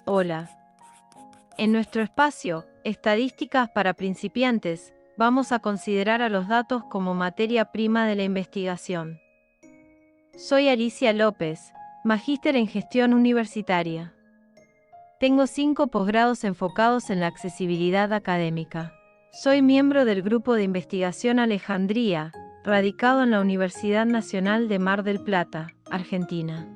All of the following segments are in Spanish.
Hola. En nuestro espacio, Estadísticas para principiantes, vamos a considerar a los datos como materia prima de la investigación. Soy Alicia López, magíster en gestión universitaria. Tengo 5 posgrados enfocados en la accesibilidad académica. Soy miembro del grupo de investigación Alejandría, radicado en la Universidad Nacional de Mar del Plata, Argentina.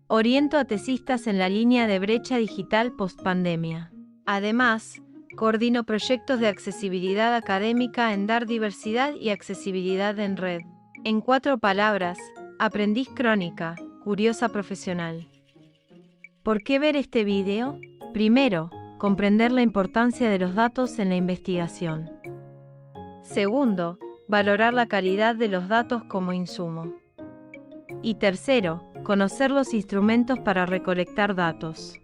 Oriento a tesistas en la línea de brecha digital post-pandemia. Además, coordino proyectos de accesibilidad académica en Dar Diversidad y Accesibilidad en Red. En 4 palabras, aprendiz crónica, curiosa profesional. ¿Por qué ver este video? Primero, comprender la importancia de los datos en la investigación. Segundo, valorar la calidad de los datos como insumo. Y tercero, conocer los instrumentos para recolectar datos.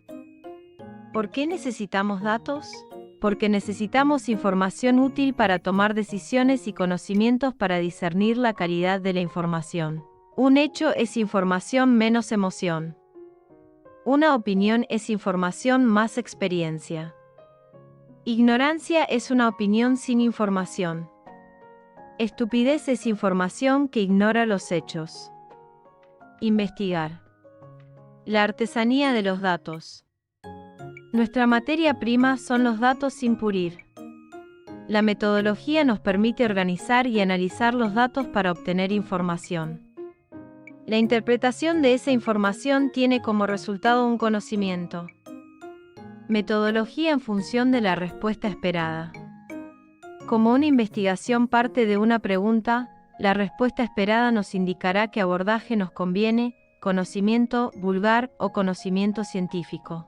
¿Por qué necesitamos datos? Porque necesitamos información útil para tomar decisiones y conocimientos para discernir la calidad de la información. Un hecho es información menos emoción. Una opinión es información más experiencia. Ignorancia es una opinión sin información. Estupidez es información que ignora los hechos. Investigar. La artesanía de los datos. Nuestra materia prima son los datos sin pulir. La metodología nos permite organizar y analizar los datos para obtener información. La interpretación de esa información tiene como resultado un conocimiento. Metodología en función de la respuesta esperada. Como una investigación parte de una pregunta, la respuesta esperada nos indicará qué abordaje nos conviene, conocimiento vulgar o conocimiento científico.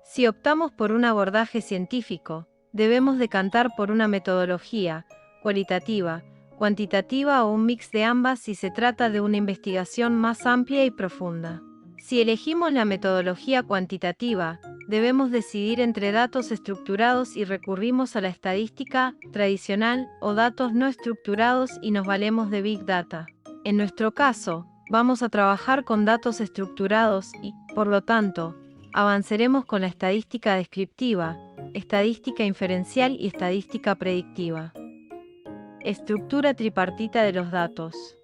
Si optamos por un abordaje científico, debemos decantar por una metodología cualitativa, cuantitativa o un mix de ambas si se trata de una investigación más amplia y profunda. Si elegimos la metodología cuantitativa, debemos decidir entre datos estructurados y recurrimos a la estadística tradicional o datos no estructurados y nos valemos de Big Data. En nuestro caso, vamos a trabajar con datos estructurados y, por lo tanto, avanzaremos con la estadística descriptiva, estadística inferencial y estadística predictiva. Estructura tripartita de los datos.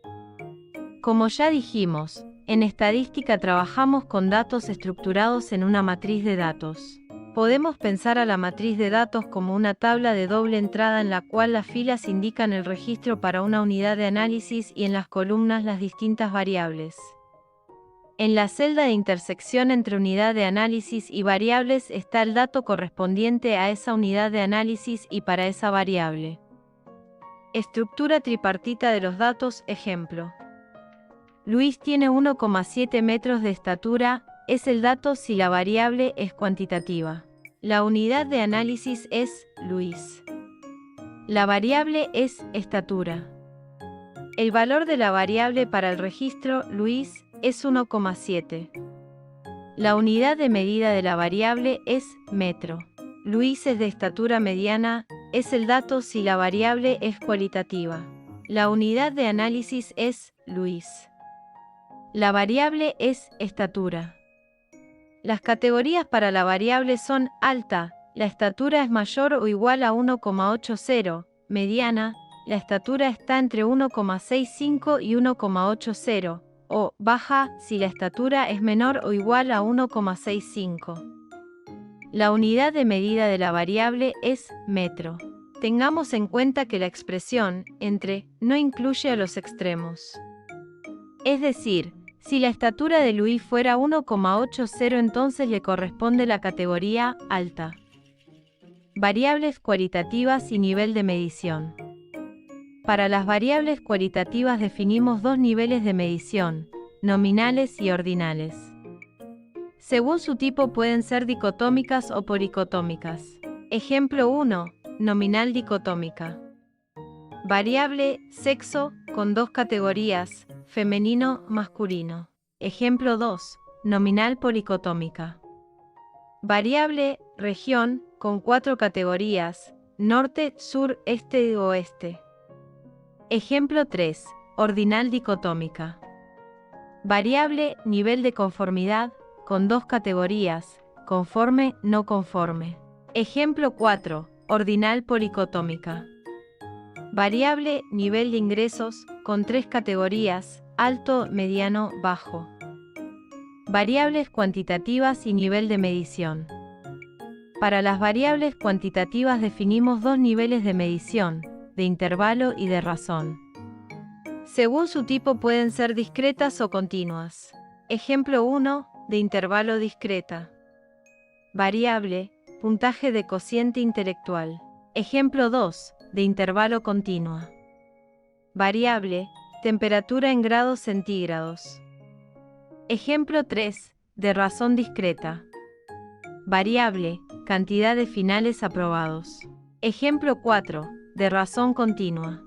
Como ya dijimos, en estadística trabajamos con datos estructurados en una matriz de datos. Podemos pensar a la matriz de datos como una tabla de doble entrada en la cual las filas indican el registro para una unidad de análisis y en las columnas las distintas variables. En la celda de intersección entre unidad de análisis y variables está el dato correspondiente a esa unidad de análisis y para esa variable. Estructura tripartita de los datos, ejemplo. Luis tiene 1,7 metros de estatura, es el dato si la variable es cuantitativa. La unidad de análisis es Luis. La variable es estatura. El valor de la variable para el registro Luis es 1,7. La unidad de medida de la variable es metro. Luis es de estatura mediana, es el dato si la variable es cualitativa. La unidad de análisis es Luis. La variable es estatura. Las categorías para la variable son alta, la estatura es mayor o igual a 1,80, mediana, la estatura está entre 1,65 y 1,80, o baja, si la estatura es menor o igual a 1,65. La unidad de medida de la variable es metro. Tengamos en cuenta que la expresión entre no incluye a los extremos. Es decir, si la estatura de Luis fuera 1,80 entonces le corresponde la categoría alta. Variables cualitativas y nivel de medición. Para las variables cualitativas definimos 2 niveles de medición, nominales y ordinales. Según su tipo pueden ser dicotómicas o policotómicas. Ejemplo 1, nominal dicotómica. Variable, sexo, con 2 categorías, femenino, masculino. Ejemplo 2, nominal policotómica. Variable, región, con 4 categorías, norte, sur, este y oeste. Ejemplo 3, ordinal dicotómica. Variable, nivel de conformidad, con 2 categorías, conforme, no conforme. Ejemplo 4. Ordinal policotómica. Variable, nivel de ingresos, con 3 categorías, alto, mediano, bajo. Variables cuantitativas y nivel de medición. Para las variables cuantitativas definimos 2 niveles de medición, de intervalo y de razón. Según su tipo pueden ser discretas o continuas. Ejemplo 1, de intervalo discreta. Variable, puntaje de cociente intelectual. Ejemplo 2, de intervalo continua. Variable, temperatura en grados centígrados. Ejemplo 3, de razón discreta. Variable, cantidad de finales aprobados. Ejemplo 4, de razón continua.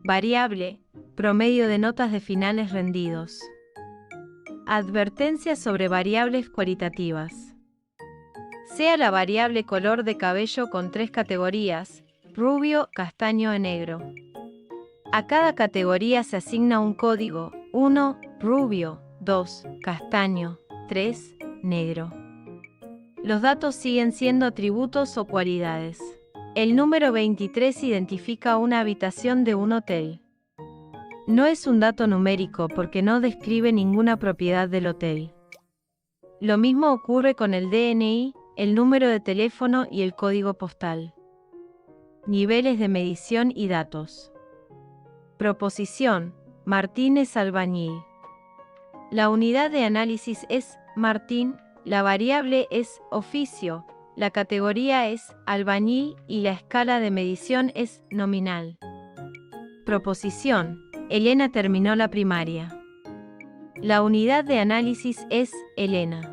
Variable, promedio de notas de finales rendidos. Advertencias sobre variables cualitativas. Sea la variable color de cabello con 3 categorías, rubio, castaño o negro. A cada categoría se asigna un código: 1, rubio, 2, castaño, 3, negro. Los datos siguen siendo atributos o cualidades. El número 23 identifica una habitación de un hotel. No es un dato numérico porque no describe ninguna propiedad del hotel. Lo mismo ocurre con el DNI, el número de teléfono y el código postal. Niveles de medición y datos. Proposición: Martínez Albañil. La unidad de análisis es Martín, la variable es oficio, la categoría es albañil y la escala de medición es nominal. Proposición: Elena terminó la primaria. La unidad de análisis es Elena.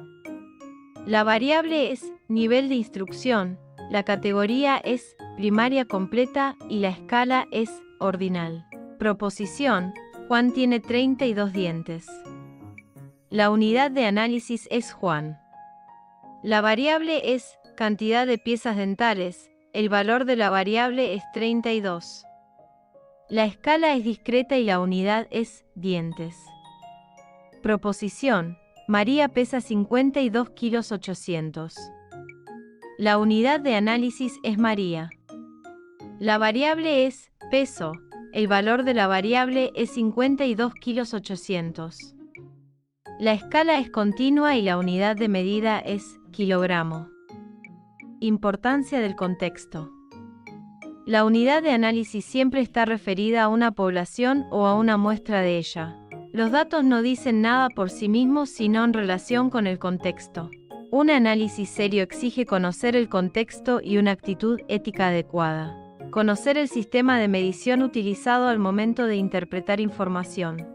La variable es nivel de instrucción, la categoría es primaria completa y la escala es ordinal. Proposición: Juan tiene 32 dientes. La unidad de análisis es Juan. La variable es cantidad de piezas dentales, el valor de la variable es 32. La escala es discreta y la unidad es dientes. Proposición: María pesa 52 kilos 800. La unidad de análisis es María. La variable es peso, el valor de la variable es 52 kilos 800. La escala es continua y la unidad de medida es kilogramo. Importancia del contexto. La unidad de análisis siempre está referida a una población o a una muestra de ella. Los datos no dicen nada por sí mismos sino en relación con el contexto. Un análisis serio exige conocer el contexto y una actitud ética adecuada. Conocer el sistema de medición utilizado al momento de interpretar información.